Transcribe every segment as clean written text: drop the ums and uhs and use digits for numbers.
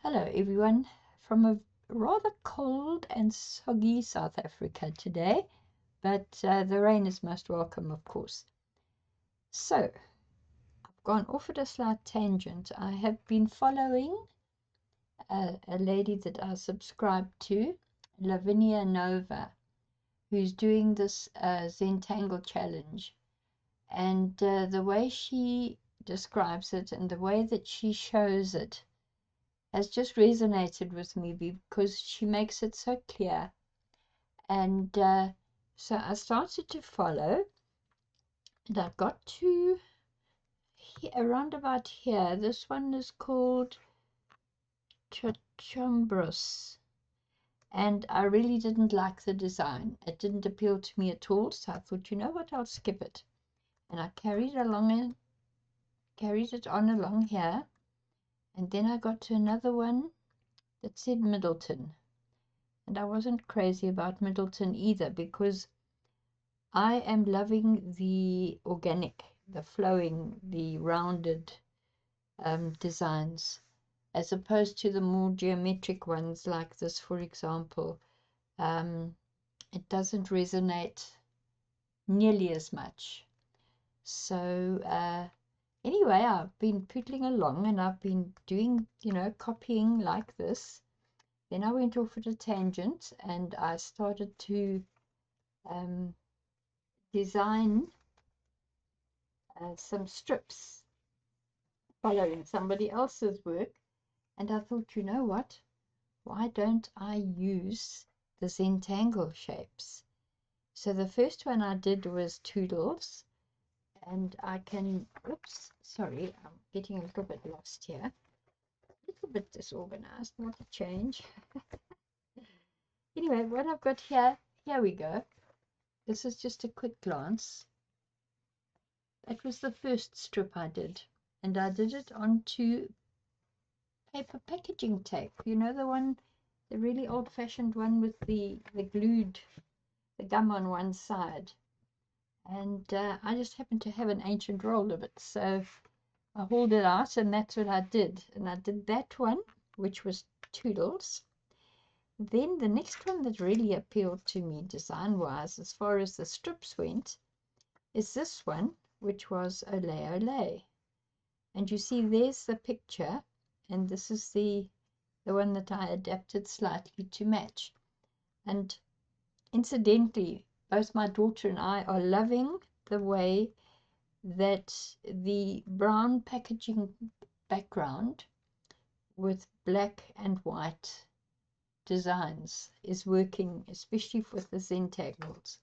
Hello everyone from a rather cold and soggy South Africa today, but the rain is most welcome, of course. So, I've gone off at a slight tangent. I have been following a lady that I subscribe to, Lavinia Nova, who's doing this Zentangle challenge. And the way she describes it and the way that she shows it has just resonated with me because she makes it so clear. And so I started to follow, and I got to around about here. This one is called Chochambros, and I really didn't like the design. It didn't appeal to me at all, so I thought, you know what, I'll skip it. And I carried it on along here, and then I got to another one that said Middleton. And I wasn't crazy about Middleton either, because I am loving the organic, the flowing, the rounded designs, as opposed to the more geometric ones like this, for example. It doesn't resonate nearly as much. So anyway, I've been poodling along and I've been doing, copying like this. Then I went off at a tangent and I started to design some strips following somebody else's work. And I thought, you know what? Why don't I use the Zentangle shapes? So the first one I did was Toodles. And I can, oops, sorry, I'm getting a little bit lost here. A little bit disorganized, not a change. Anyway, what I've got here we go. This is just a quick glance. That was the first strip I did. And I did it onto paper packaging tape. You know, the one, the really old-fashioned one with the glued, the gum on one side. And I just happened to have an ancient roll of it, so I hauled it out, and that's what I did. And I did that one, which was Toodles. Then the next one that really appealed to me design-wise, as far as the strips went, is this one, which was Olé Olé. And you see there's the picture, and this is the one that I adapted slightly to match. And incidentally, both my daughter and I are loving the way that the brown packaging background with black and white designs is working, especially with the Zentangles.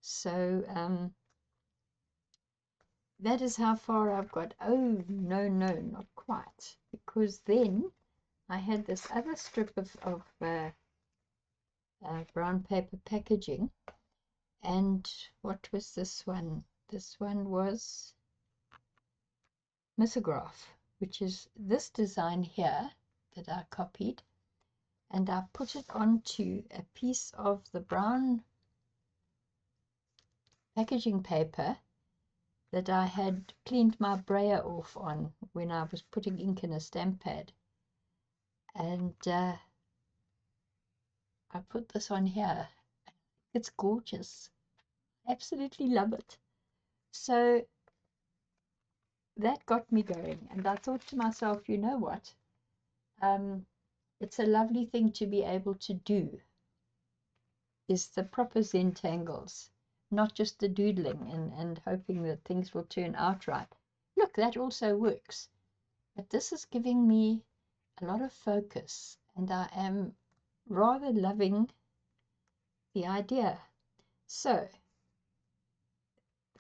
So that is how far I've got. Oh, no, not quite, because then I had this other strip of brown paper packaging. And what was this one? This one was Misograph, which is this design here that I copied, and I put it onto a piece of the brown packaging paper that I had cleaned my brayer off on when I was putting ink in a stamp pad. And I put this on here. It's gorgeous. Absolutely love it. So that got me going, and I thought to myself, you know what? It's a lovely thing to be able to do, is the proper Zentangles, not just the doodling and hoping that things will turn out right. Look, that also works. But this is giving me a lot of focus, and I am rather loving the idea. So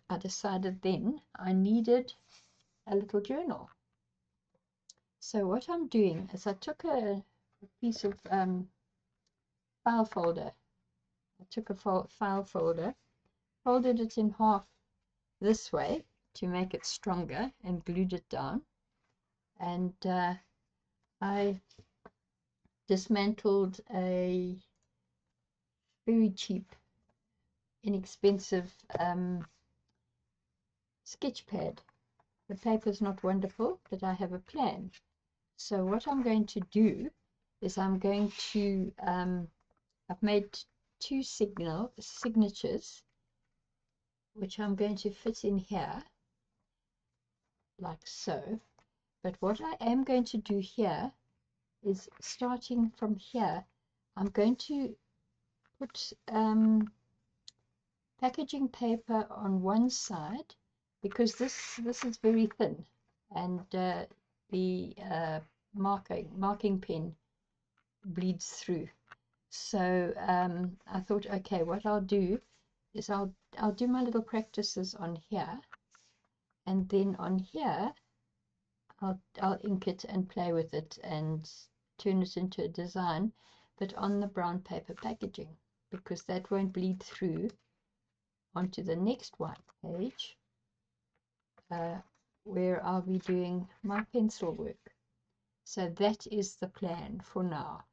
I decided then I needed a little journal. So what I'm doing is I took a piece of file folder. I took a file folder, folded it in half this way to make it stronger, and glued it down. And I dismantled a very cheap, inexpensive sketch pad. The paper's not wonderful, but I have a plan. So what I'm going to do is I'm going to, I've made two signatures, which I'm going to fit in here, like so. But what I am going to do here is, starting from here, I'm going to put packaging paper on one side, because this is very thin, and the marking pen bleeds through. So I thought, okay, what I'll do is I'll do my little practices on here, and then on here I'll ink it and play with it and turn it into a design, but on the brown paper packaging, because that won't bleed through onto the next white page, where I'll be doing my pencil work. So that is the plan for now.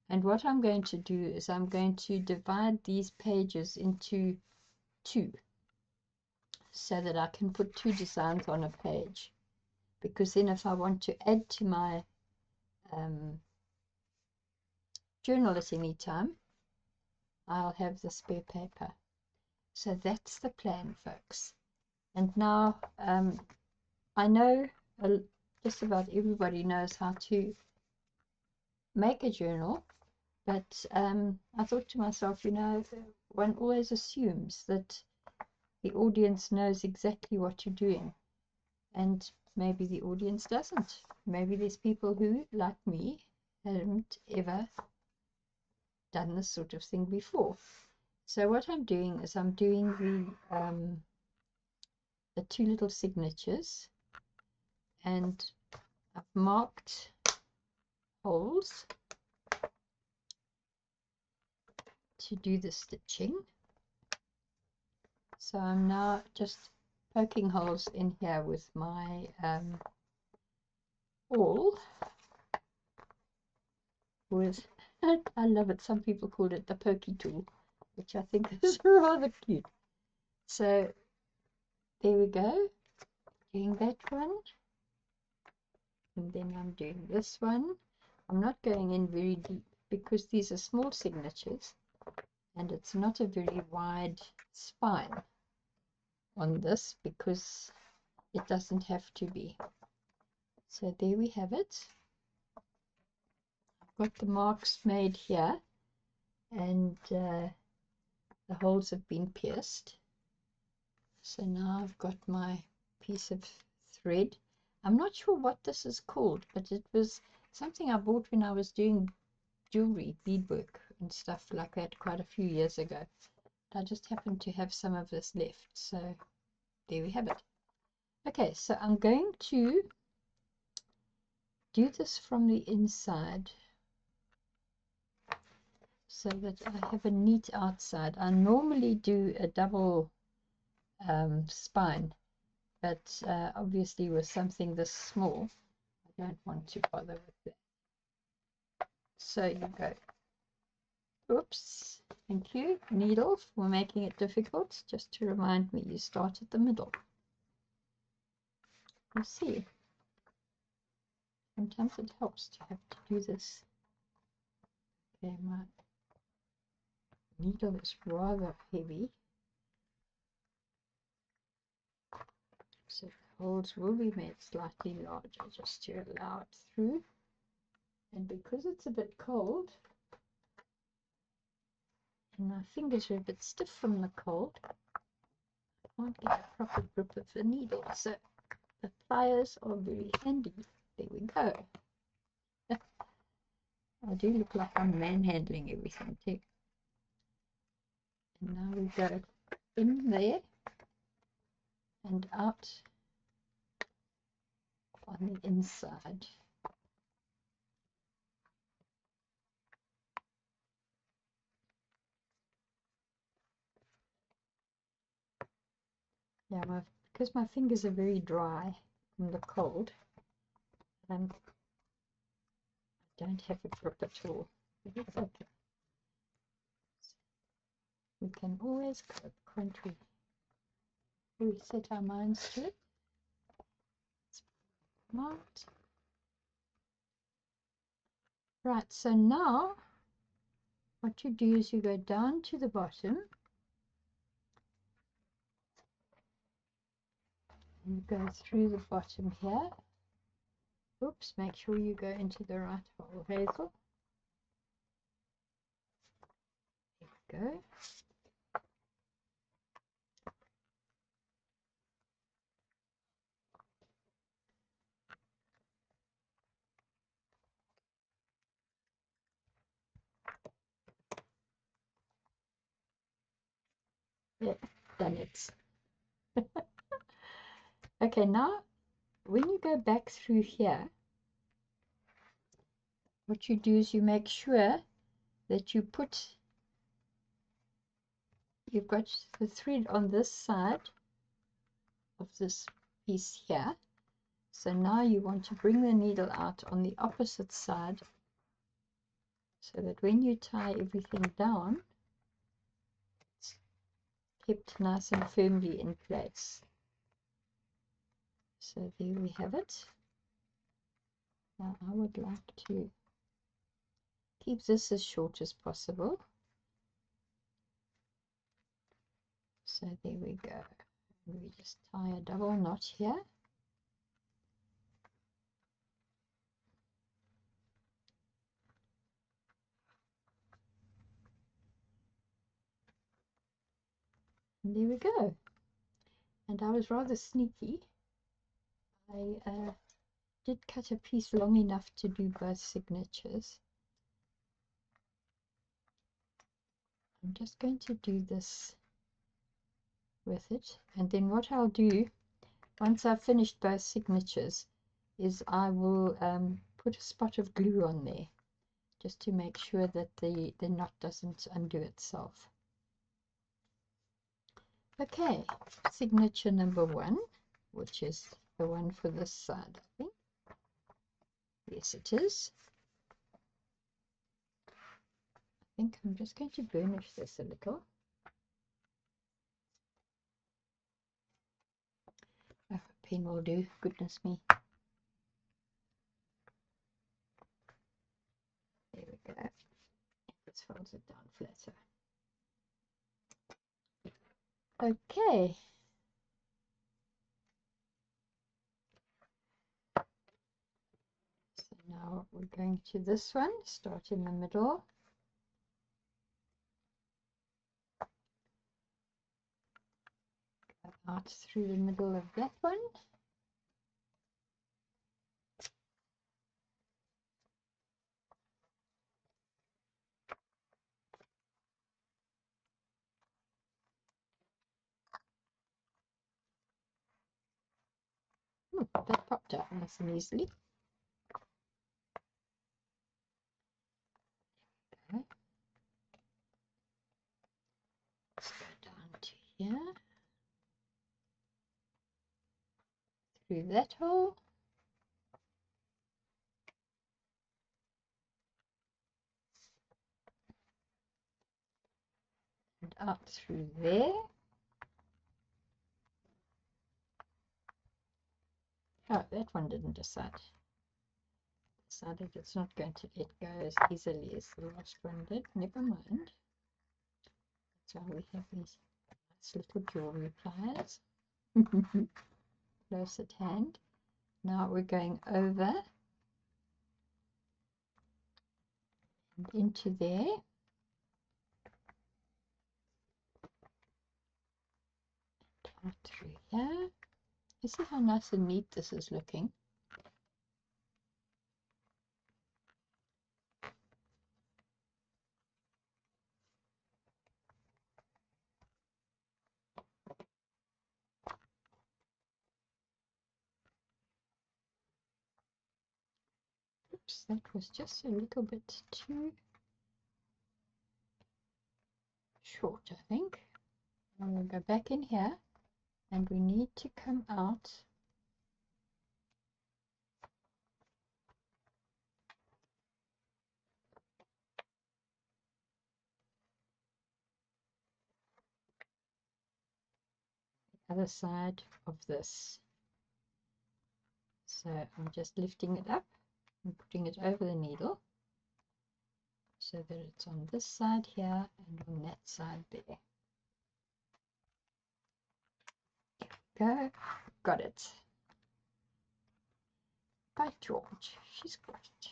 And what I'm going to do is I'm going to divide these pages into two, so that I can put two designs on a page, because then if I want to add to my journal at any time, I'll have the spare paper. So that's the plan, folks. And now I know just about everybody knows how to make a journal, but I thought to myself, you know, one always assumes that the audience knows exactly what you're doing, and maybe the audience doesn't. Maybe there's people who, like me, haven't ever done this sort of thing before. So what I'm doing is I'm doing the two little signatures, and I've marked holes to do the stitching. So I'm now just poking holes in here with my awl, with I love it, some people call it the pokey tool, which I think is rather cute. So there we go, doing that one, and then I'm doing this one. I'm not going in very deep because these are small signatures and it's not a very wide spine on this, because it doesn't have to be. So there we have it. I've got the marks made here, and the holes have been pierced. So now I've got my piece of thread. I'm not sure what this is called, but it was something I bought when I was doing jewelry, beadwork and stuff like that quite a few years ago. I just happen to have some of this left, so there we have it. Okay, so I'm going to do this from the inside so that I have a neat outside. I normally do a double spine, but obviously with something this small, I don't want to bother with that. So you go. Oops, thank you, needle, for making it difficult. Just to remind me, you start at the middle. You see, sometimes it helps to have to do this. Okay, my needle is rather heavy, so the holes will be made slightly larger just to allow it through. And because it's a bit cold and my fingers are a bit stiff from the cold, I can't get a proper grip of the needle, so the pliers are very handy. There we go. I do look like I'm manhandling everything too. And now we go in there and out on the inside. Yeah, because my fingers are very dry from the cold, I don't have a grip at all. But it's okay. We can always cope, can't we? We set our minds to it. It's marked. Right, so now what you do is you go down to the bottom and you go through the bottom here. Oops, make sure you go into the right hole, Hazel. There we go. Yeah, done it. Okay, now when you go back through here, what you do is you make sure that you've got the thread on this side of this piece here. So now you want to bring the needle out on the opposite side so that when you tie everything down, it's kept nice and firmly in place. So there we have it. Now I would like to keep this as short as possible. So there we go. We just tie a double knot here. And there we go. And I was rather sneaky. I did cut a piece long enough to do both signatures. I'm just going to do this with it, and then what I'll do once I've finished both signatures is I will put a spot of glue on there just to make sure that the knot doesn't undo itself. Okay, signature number 1, which is the one for this side, I think. Yes, it is. I think I'm just going to burnish this a little. Oh, a pen will do, goodness me. There we go. Let's fold it down flatter. Okay. So now we're going to this one, start in the middle. Go out through the middle of that one. That popped out nice and easily. Okay. Let's go down to here, through that hole. And out through there. Oh, that one didn't decided it's not going to let go as easily as the last one did. Never mind. So we have these nice little jewelry pliers. Close at hand. Now we're going over and into there. Out through here. You see how nice and neat this is looking? Oops, that was just a little bit too short, I think. Now we'll go back in here and we need to come out the other side of this. So I'm just lifting it up and putting it over the needle. so that it's on this side here and on that side there. Go, got it. By George, she's got it.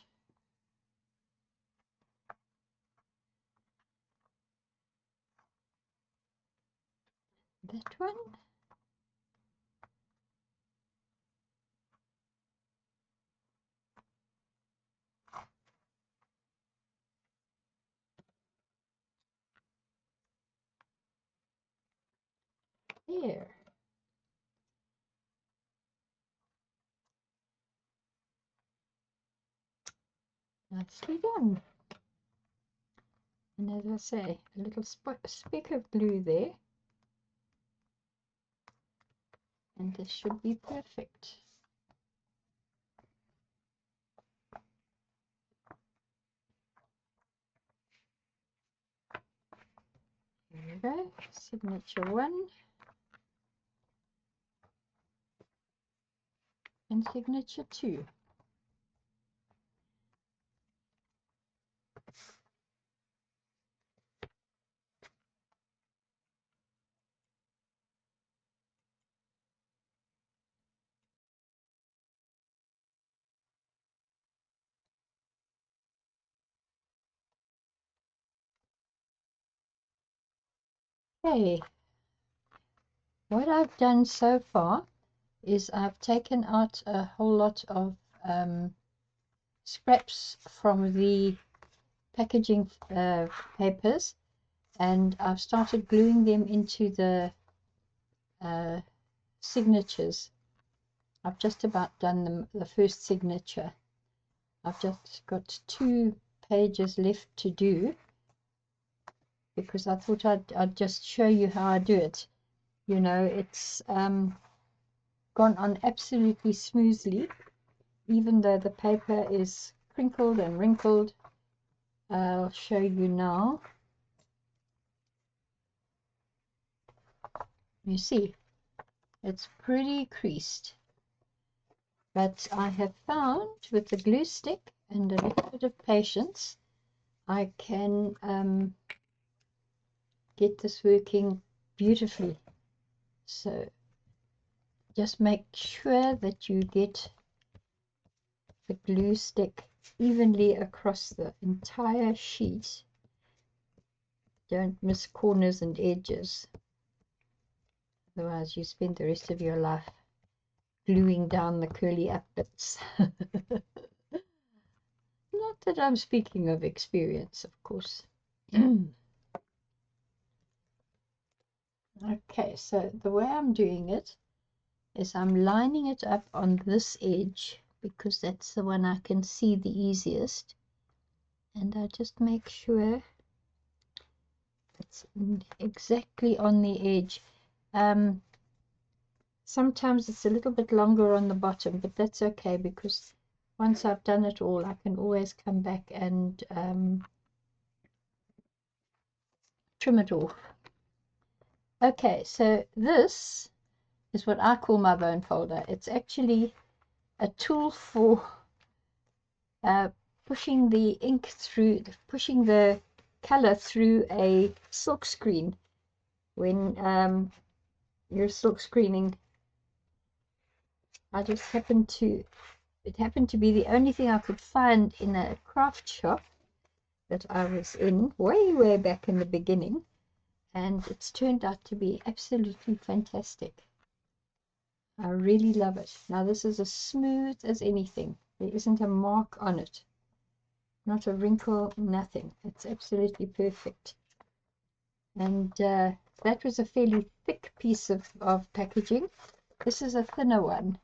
That one. There. Nicely done. And as I say, a little speck of glue there. And this should be perfect. There we go. Signature 1. And signature 2. Okay, what I've done so far is I've taken out a whole lot of scraps from the packaging papers, and I've started gluing them into the signatures. I've just about done the first signature. I've just got 2 pages left to do, because I thought I'd just show you how I do it. You know, it's gone on absolutely smoothly, even though the paper is crinkled and wrinkled. I'll show you now. You see, it's pretty creased. But I have found with the glue stick and a little bit of patience, I can get this working beautifully. So just make sure that you get the glue stick evenly across the entire sheet. Don't miss corners and edges, otherwise you spend the rest of your life gluing down the curly up bits. Not that I'm speaking of experience, of course. Okay, so the way I'm doing it is I'm lining it up on this edge, because that's the one I can see the easiest, and I just make sure it's exactly on the edge. Sometimes it's a little bit longer on the bottom, but that's okay, because once I've done it all, I can always come back and trim it off. Okay, so this is what I call my bone folder. It's actually a tool for pushing the ink through, pushing the color through a silk screen when you're silk screening. I just happened to, it happened to be the only thing I could find in a craft shop that I was in way back in the beginning, and it's turned out to be absolutely fantastic. I really love it. Now this is as smooth as anything. There isn't a mark on it, not a wrinkle, nothing. It's absolutely perfect. And that was a fairly thick piece of packaging. This is a thinner one,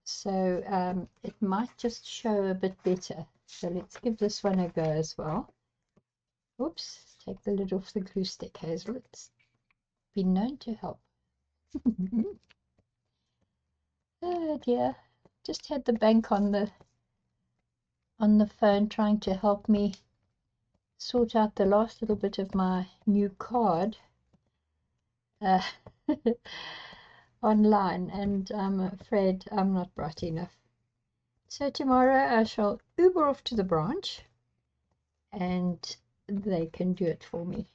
so it might just show a bit better. So let's give this one a go as well. Oops, take the lid off the glue stick, Hazel. It's been known to help. Oh dear, just had the bank on the phone trying to help me sort out the last little bit of my new card online, and I'm afraid I'm not bright enough. So tomorrow I shall Uber off to the branch and they can do it for me.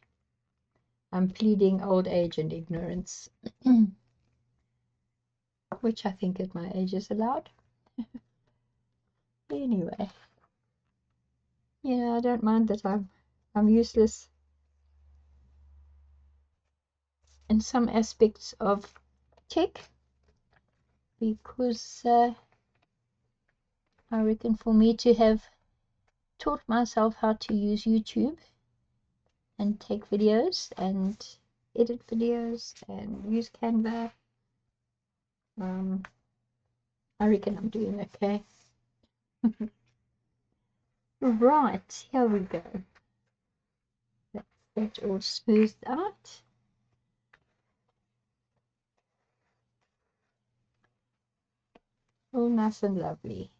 I'm pleading old age and ignorance, which I think at my age is allowed. Anyway, yeah, I don't mind that I'm useless in some aspects of tech, because I reckon for me to have taught myself how to use YouTube and take videos and edit videos and use Canva, I reckon I'm doing okay. Right, here we go. That's that all smoothed out. All nice and lovely.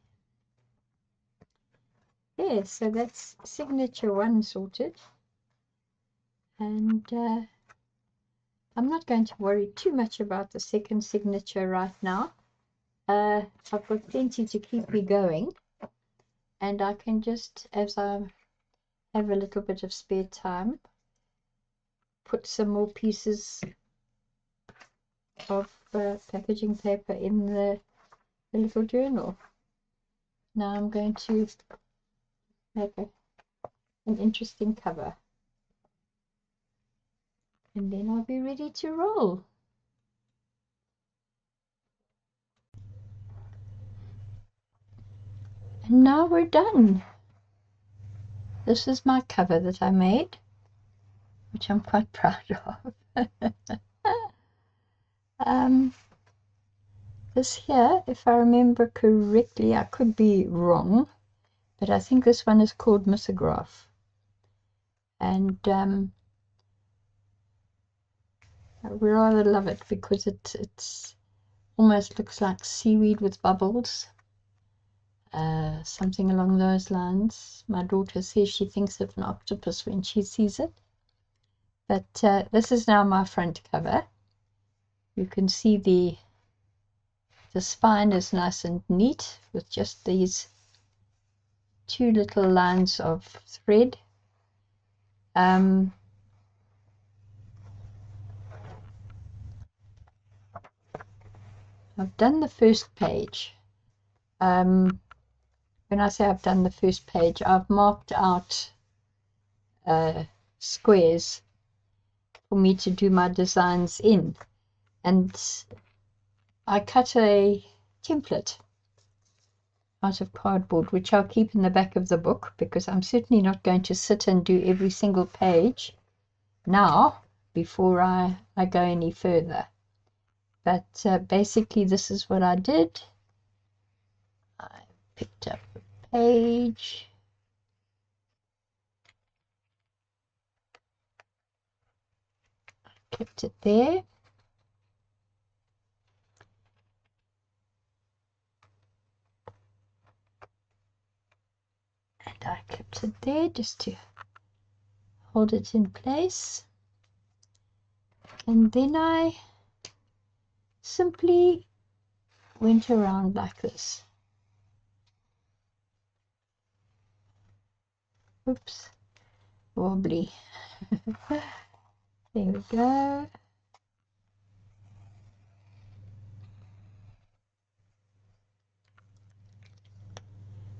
Yeah, so that's signature 1 sorted. And I'm not going to worry too much about the second signature right now. I've got plenty to keep me going. And I can just, as I have a little bit of spare time, put some more pieces of packaging paper in the little journal. Now I'm going to make an interesting cover, and then I'll be ready to roll. And now we're done. This is my cover that I made, which I'm quite proud of. This here, if I remember correctly, I could be wrong, but I think this one is called Misograph. And I rather love it because it's almost looks like seaweed with bubbles, something along those lines. My daughter says she thinks of an octopus when she sees it. But this is now my front cover. You can see the spine is nice and neat with just these 2 little lines of thread. I've done the first page. When I say I've done the first page, I've marked out squares for me to do my designs in, and I cut a template out of cardboard, which I'll keep in the back of the book, because I'm certainly not going to sit and do every single page now before I go any further. But basically this is what I did. I picked up a page, kept it there, and I kept it there just to hold it in place. And then I simply went around like this. Oops, wobbly. There we go.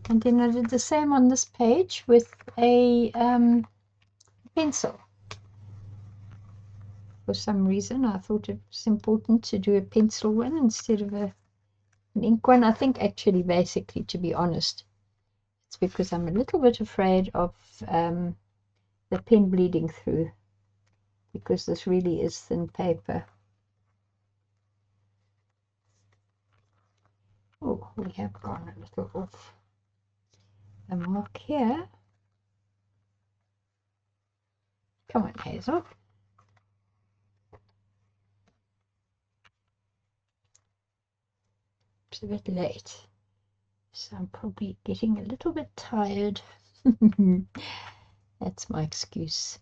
And then I did the same on this page with a pencil. For some reason I thought it was important to do a pencil one instead of an ink one. I think actually basically, to be honest, it's because I'm a little bit afraid of the pen bleeding through, because this really is thin paper. Oh, we have gone a little off the mark here. Come on, Hazel. It's a bit late, so I'm probably getting a little bit tired. That's my excuse.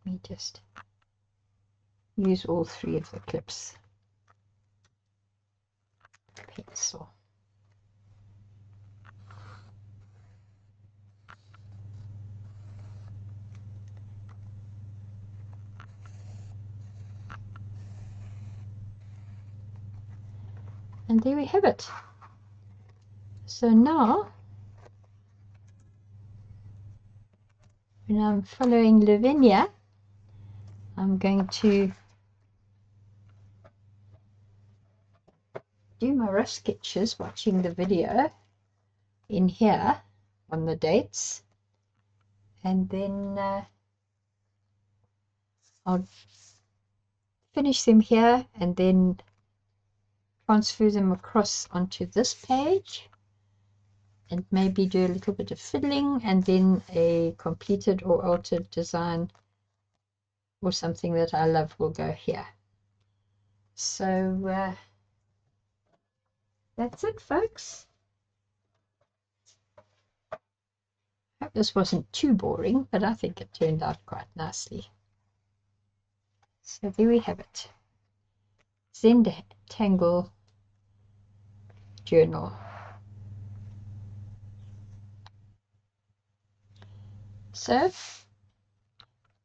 Let me just use all 3 of the clips. Pencil. And there we have it. So now, when I'm following Lavinia, I'm going to do my rough sketches watching the video in here on the dates, and then I'll finish them here and then transfer them across onto this page and maybe do a little bit of fiddling, and then a completed or altered design or something that I love will go here. So that's it, folks. I hope this wasn't too boring, but I think it turned out quite nicely. So there we have it. Zentangle Journal. So,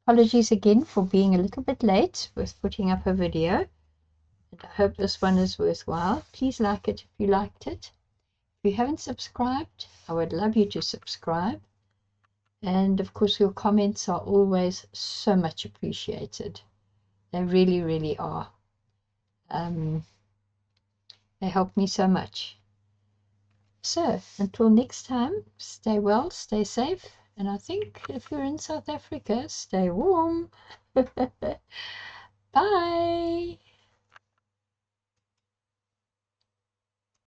apologies again for being a little bit late with putting up a video. And I hope this one is worthwhile. Please like it if you liked it. If you haven't subscribed, I would love you to subscribe. And of course, your comments are always so much appreciated. They really, really are. They help me so much. So, until next time, stay well, stay safe. And I think if you're in South Africa, stay warm. Bye.